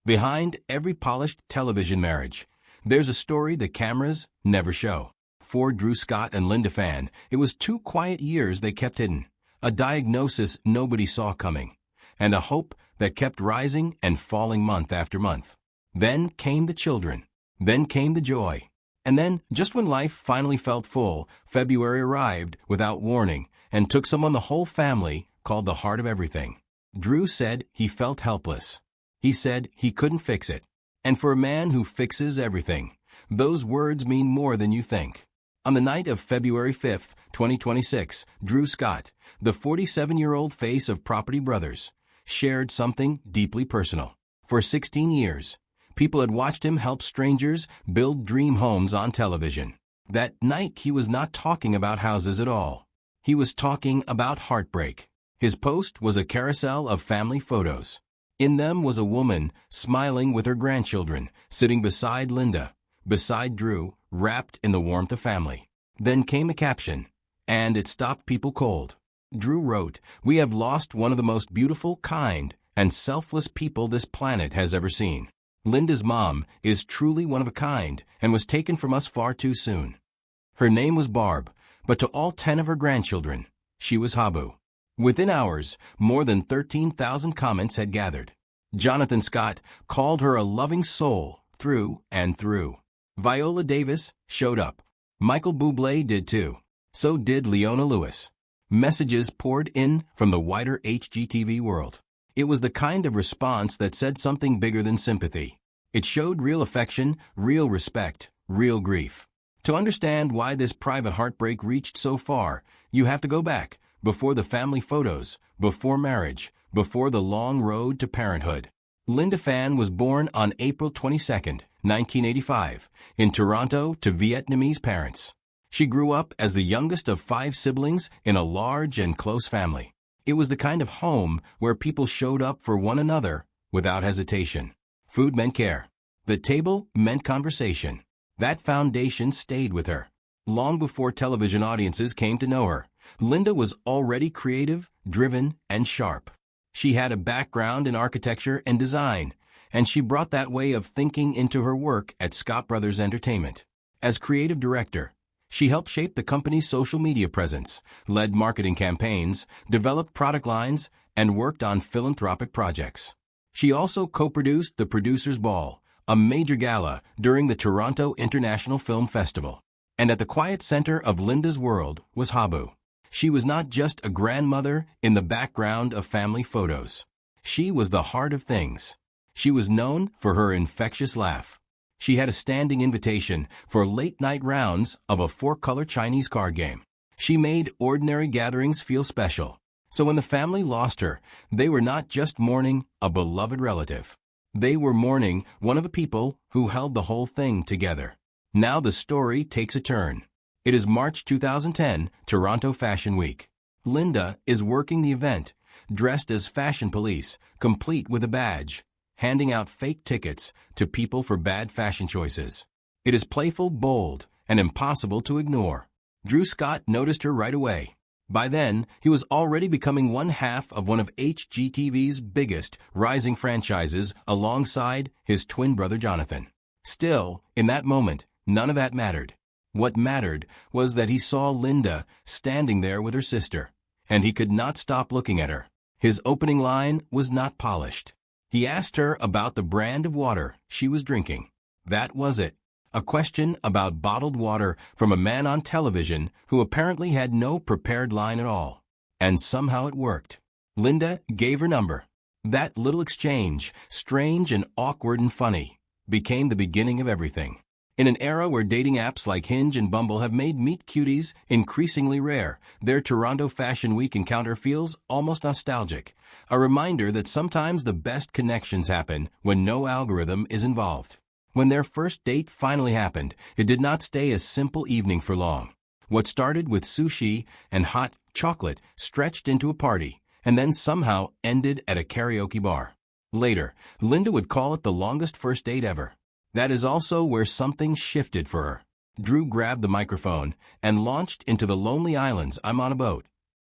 Behind every polished television marriage, there's a story the cameras never show. For Drew Scott and Linda Phan, it was 2 quiet years they kept hidden, a diagnosis nobody saw coming, and a hope that kept rising and falling month after month. Then came the children. Then came the joy. And then, just when life finally felt full, February arrived without warning and took someone the whole family called the heart of everything. Drew said he felt helpless. He said he couldn't fix it. And for a man who fixes everything, those words mean more than you think. On the night of February 5, 2026, Drew Scott, the 47-year-old face of Property Brothers, shared something deeply personal. For 16 years, people had watched him help strangers build dream homes on television. That night he was not talking about houses at all. He was talking about heartbreak. His post was a carousel of family photos. In them was a woman smiling with her grandchildren, sitting beside Linda, beside Drew, wrapped in the warmth of family. Then came a caption, and it stopped people cold. Drew wrote, "We have lost one of the most beautiful, kind, and selfless people this planet has ever seen. Linda's mom is truly one of a kind and was taken from us far too soon. Her name was Barb, but to all 10 of her grandchildren, she was Habu." Within hours, more than 13,000 comments had gathered. Jonathan Scott called her a loving soul through and through. Viola Davis showed up. Michael Bublé did too. So did Leona Lewis. Messages poured in from the wider HGTV world. It was the kind of response that said something bigger than sympathy. It showed real affection, real respect, real grief. To understand why this private heartbreak reached so far, you have to go back, before the family photos, before marriage, before the long road to parenthood. Linda Phan was born on April 22, 1985, in Toronto to Vietnamese parents. She grew up as the youngest of 5 siblings in a large and close family. It was the kind of home where people showed up for one another without hesitation. Food meant care. The table meant conversation. That foundation stayed with her. Long before television audiences came to know her, Linda was already creative, driven, and sharp. She had a background in architecture and design, and she brought that way of thinking into her work at Scott Brothers Entertainment. As creative director, she helped shape the company's social media presence, led marketing campaigns, developed product lines, and worked on philanthropic projects. She also co-produced the Producers Ball, a major gala during the Toronto International Film Festival. And at the quiet center of Linda's world was Habu. She was not just a grandmother in the background of family photos. She was the heart of things. She was known for her infectious laugh. She had a standing invitation for late-night rounds of a 4-color Chinese card game. She made ordinary gatherings feel special. So when the family lost her, they were not just mourning a beloved relative. They were mourning one of the people who held the whole thing together. Now the story takes a turn. It is March 2010, Toronto Fashion Week. Linda is working the event, dressed as fashion police, complete with a badge, handing out fake tickets to people for bad fashion choices. It is playful, bold, and impossible to ignore. Drew Scott noticed her right away. By then, he was already becoming one half of one of HGTV's biggest rising franchises alongside his twin brother Jonathan. Still, in that moment, none of that mattered. What mattered was that he saw Linda standing there with her sister, and he could not stop looking at her. His opening line was not polished. He asked her about the brand of water she was drinking. That was it. A question about bottled water from a man on television who apparently had no prepared line at all. And somehow it worked. Linda gave her number. That little exchange, strange and awkward and funny, became the beginning of everything. In an era where dating apps like Hinge and Bumble have made meet cuties increasingly rare, their Toronto Fashion Week encounter feels almost nostalgic, a reminder that sometimes the best connections happen when no algorithm is involved. When their first date finally happened, it did not stay a simple evening for long. What started with sushi and hot chocolate stretched into a party, and then somehow ended at a karaoke bar. Later, Linda would call it the longest first date ever. That is also where something shifted for her. Drew grabbed the microphone and launched into the lonely islands. "I'm on a boat."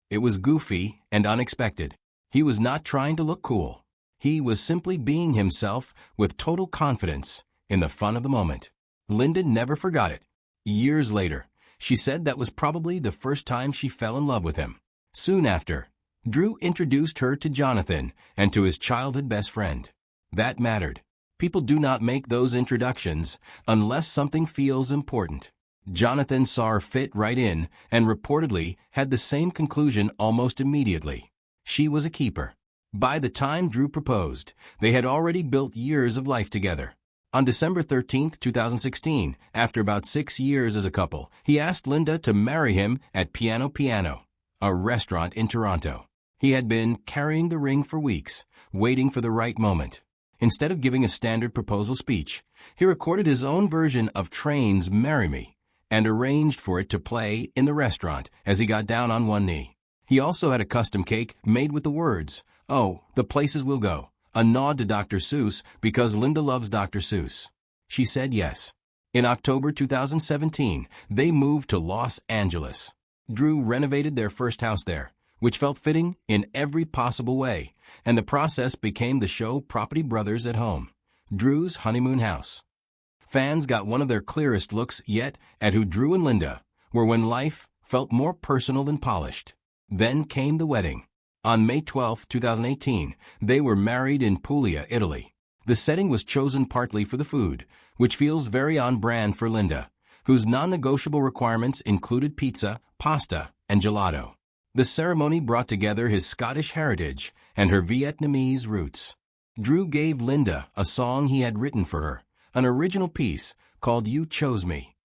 It was goofy and unexpected. He was not trying to look cool. He was simply being himself with total confidence in the fun of the moment. Linda never forgot it. Years later, she said that was probably the first time she fell in love with him. Soon after, Drew introduced her to Jonathan and to his childhood best friend. That mattered. People do not make those introductions unless something feels important. Jonathan saw her fit right in and reportedly had the same conclusion almost immediately. She was a keeper. By the time Drew proposed, they had already built years of life together. On December 13, 2016, after about 6 years as a couple, he asked Linda to marry him at Piano Piano, a restaurant in Toronto. He had been carrying the ring for weeks, waiting for the right moment. Instead of giving a standard proposal speech, he recorded his own version of Train's "Marry Me" and arranged for it to play in the restaurant as he got down on one knee. He also had a custom cake made with the words, "Oh, the places we'll go," a nod to Dr. Seuss because Linda loves Dr. Seuss. She said yes. In October 2017, they moved to Los Angeles. Drew renovated their first house there, which felt fitting in every possible way, and the process became the show Property Brothers at Home, Drew's honeymoon house. Fans got one of their clearest looks yet at who Drew and Linda were when life felt more personal than polished. Then came the wedding. On May 12, 2018, they were married in Puglia, Italy. The setting was chosen partly for the food, which feels very on brand for Linda, whose non-negotiable requirements included pizza, pasta, and gelato. The ceremony brought together his Scottish heritage and her Vietnamese roots. Drew gave Linda a song he had written for her, an original piece called "You Chose Me."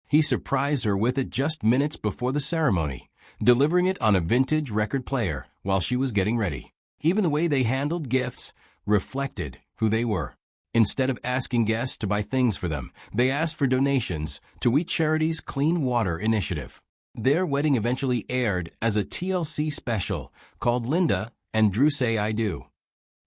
He surprised her with it just minutes before the ceremony, delivering it on a vintage record player while she was getting ready. Even the way they handled gifts reflected who they were. Instead of asking guests to buy things for them, they asked for donations to We Charity's Clean Water Initiative. Their wedding eventually aired as a TLC special called Linda and Drew Say I Do.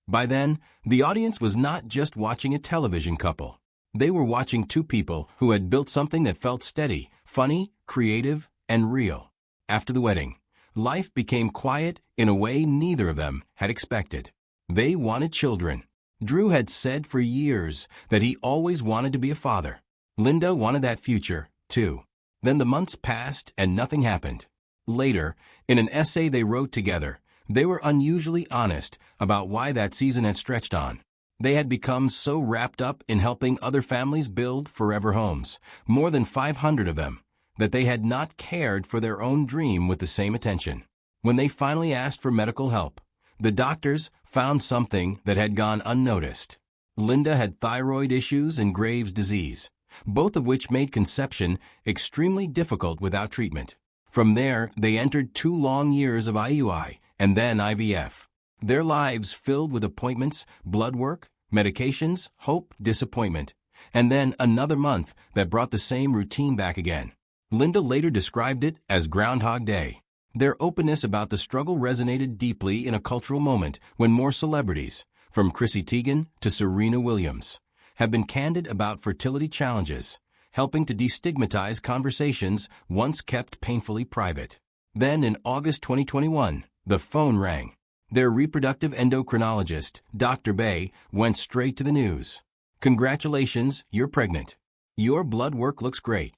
By then, the audience was not just watching a television couple. They were watching two people who had built something that felt steady, funny, creative, and real. After the wedding, life became quiet in a way neither of them had expected. They wanted children. Drew had said for years that he always wanted to be a father. Linda wanted that future, too. Then the months passed and nothing happened. Later, in an essay they wrote together, they were unusually honest about why that season had stretched on. They had become so wrapped up in helping other families build forever homes, more than 500 of them, that they had not cared for their own dream with the same attention. When they finally asked for medical help, the doctors found something that had gone unnoticed. Linda had thyroid issues and Graves' disease, both of which made conception extremely difficult without treatment. From there, they entered 2 long years of IUI and then IVF. Their lives filled with appointments, blood work, medications, hope, disappointment, and then another month that brought the same routine back again. Linda later described it as Groundhog Day. Their openness about the struggle resonated deeply in a cultural moment when more celebrities, from Chrissy Teigen to Serena Williams, have been candid about fertility challenges, helping to destigmatize conversations once kept painfully private. Then in August 2021, the phone rang. Their reproductive endocrinologist, Dr. Bay, went straight to the news. "Congratulations, you're pregnant. Your blood work looks great."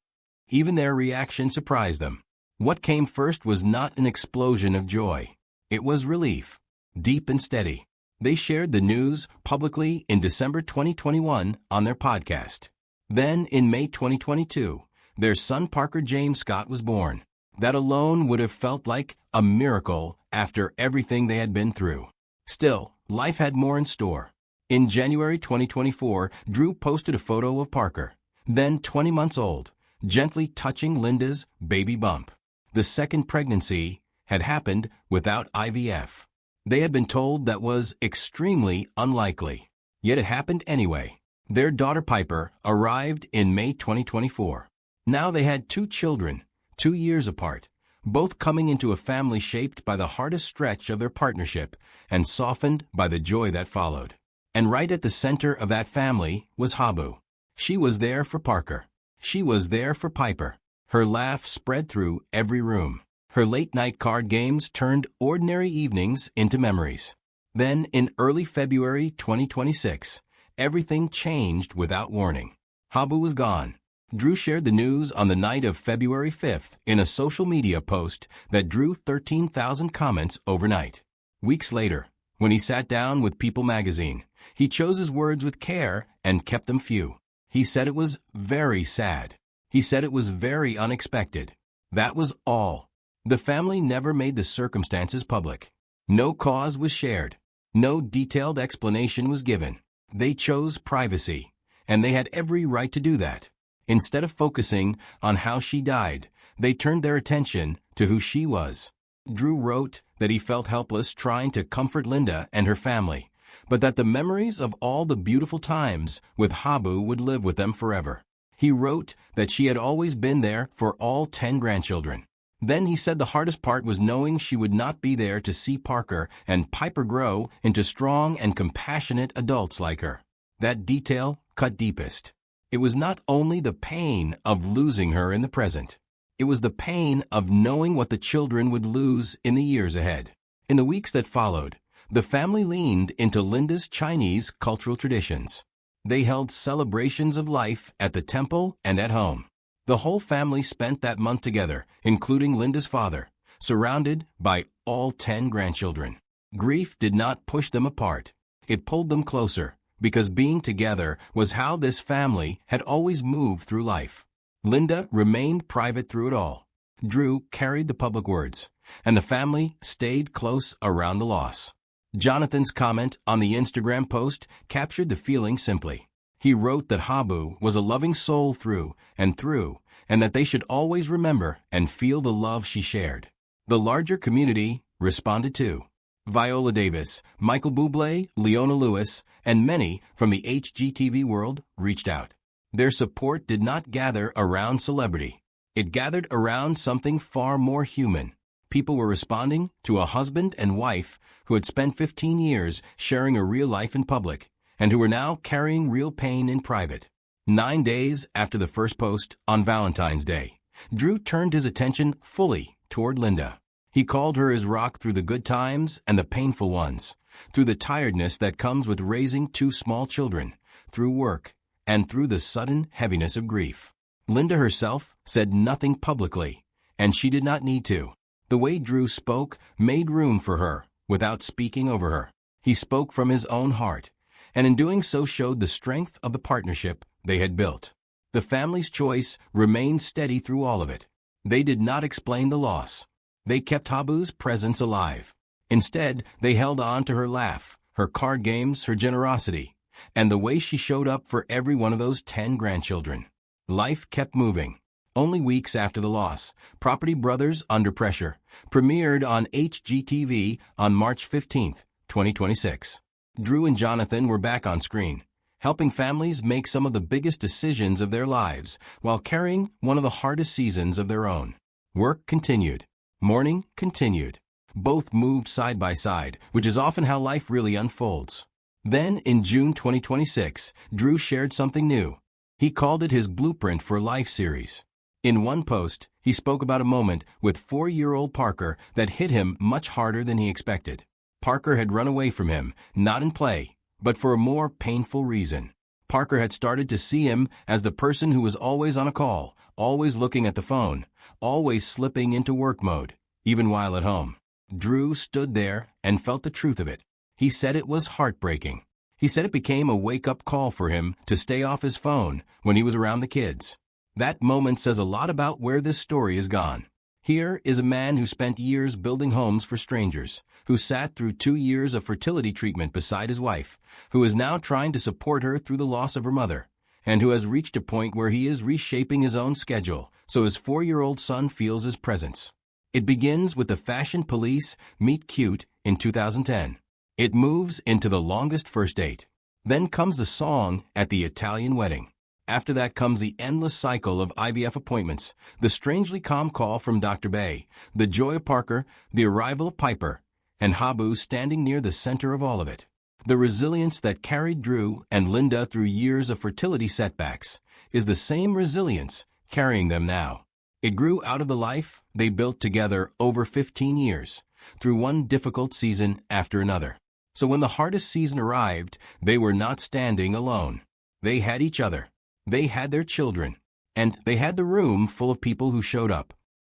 Even their reaction surprised them. What came first was not an explosion of joy. It was relief, deep and steady. They shared the news publicly in December 2021 on their podcast. Then, in May 2022, their son Parker James Scott was born. That alone would have felt like a miracle after everything they had been through. Still, life had more in store. In January 2024, Drew posted a photo of Parker, then 20 months old, gently touching Linda's baby bump. The second pregnancy had happened without IVF. They had been told that was extremely unlikely. Yet it happened anyway. Their daughter Piper arrived in May 2024. Now they had 2 children, 2 years apart, both coming into a family shaped by the hardest stretch of their partnership and softened by the joy that followed. And right at the center of that family was Habu. She was there for Parker. She was there for Piper. Her laugh spread through every room. Her late-night card games turned ordinary evenings into memories. Then, in early February 2026, everything changed without warning. Habu was gone. Drew shared the news on the night of February 5th in a social media post that drew 13,000 comments overnight. Weeks later, when he sat down with People magazine, he chose his words with care and kept them few. He said it was very sad. He said it was very unexpected. That was all. The family never made the circumstances public. No cause was shared. No detailed explanation was given. They chose privacy, and they had every right to do that. Instead of focusing on how she died, they turned their attention to who she was. Drew wrote that he felt helpless trying to comfort Linda and her family, but that the memories of all the beautiful times with Habu would live with them forever. He wrote that she had always been there for all 10 grandchildren. Then he said the hardest part was knowing she would not be there to see Parker and Piper grow into strong and compassionate adults like her. That detail cut deepest. It was not only the pain of losing her in the present. It was the pain of knowing what the children would lose in the years ahead. In the weeks that followed, the family leaned into Linda's Chinese cultural traditions. They held celebrations of life at the temple and at home. The whole family spent that month together, including Linda's father, surrounded by all 10 grandchildren. Grief did not push them apart. It pulled them closer, because being together was how this family had always moved through life. Linda remained private through it all. Drew carried the public words, and the family stayed close around the loss. Jonathan's comment on the Instagram post captured the feeling simply. He wrote that Habu was a loving soul through, and that they should always remember and feel the love she shared. The larger community responded too. Viola Davis, Michael Bublé, Leona Lewis, and many from the HGTV world reached out. Their support did not gather around celebrity. It gathered around something far more human. People were responding to a husband and wife who had spent 15 years sharing a real life in public, and who were now carrying real pain in private. 9 days after the first post, on Valentine's Day, Drew turned his attention fully toward Linda. He called her his rock through the good times and the painful ones, through the tiredness that comes with raising 2 small children, through work, and through the sudden heaviness of grief. Linda herself said nothing publicly, and she did not need to. The way Drew spoke made room for her without speaking over her. He spoke from his own heart, and in doing so showed the strength of the partnership they had built. The family's choice remained steady through all of it. They did not explain the loss. They kept Habu's presence alive. Instead, they held on to her laugh, her card games, her generosity, and the way she showed up for every one of those 10 grandchildren. Life kept moving. Only weeks after the loss, Property Brothers Under Pressure premiered on HGTV on March 15, 2026. Drew and Jonathan were back on screen, helping families make some of the biggest decisions of their lives while carrying one of the hardest seasons of their own. Work continued. Mourning continued. Both moved side by side, which is often how life really unfolds. Then, in June 2026, Drew shared something new. He called it his Blueprint for Life series. In one post, he spoke about a moment with 4-year-old Parker that hit him much harder than he expected. Parker had run away from him, not in play, but for a more painful reason. Parker had started to see him as the person who was always on a call, always looking at the phone, always slipping into work mode, even while at home. Drew stood there and felt the truth of it. He said it was heartbreaking. He said it became a wake-up call for him to stay off his phone when he was around the kids. That moment says a lot about where this story has gone. Here is a man who spent years building homes for strangers, who sat through 2 years of fertility treatment beside his wife, who is now trying to support her through the loss of her mother, and who has reached a point where he is reshaping his own schedule so his 4-year-old son feels his presence. It begins with the Fashion Police Meet Cute in 2010. It moves into The Longest First Date. Then comes the song at the Italian wedding. After that comes the endless cycle of IVF appointments, the strangely calm call from Dr. Bay, the joy of Parker, the arrival of Piper, and Habu standing near the center of all of it. The resilience that carried Drew and Linda through years of fertility setbacks is the same resilience carrying them now. It grew out of the life they built together over 15 years, through one difficult season after another. So when the hardest season arrived, they were not standing alone. They had each other. They had their children. And they had the room full of people who showed up.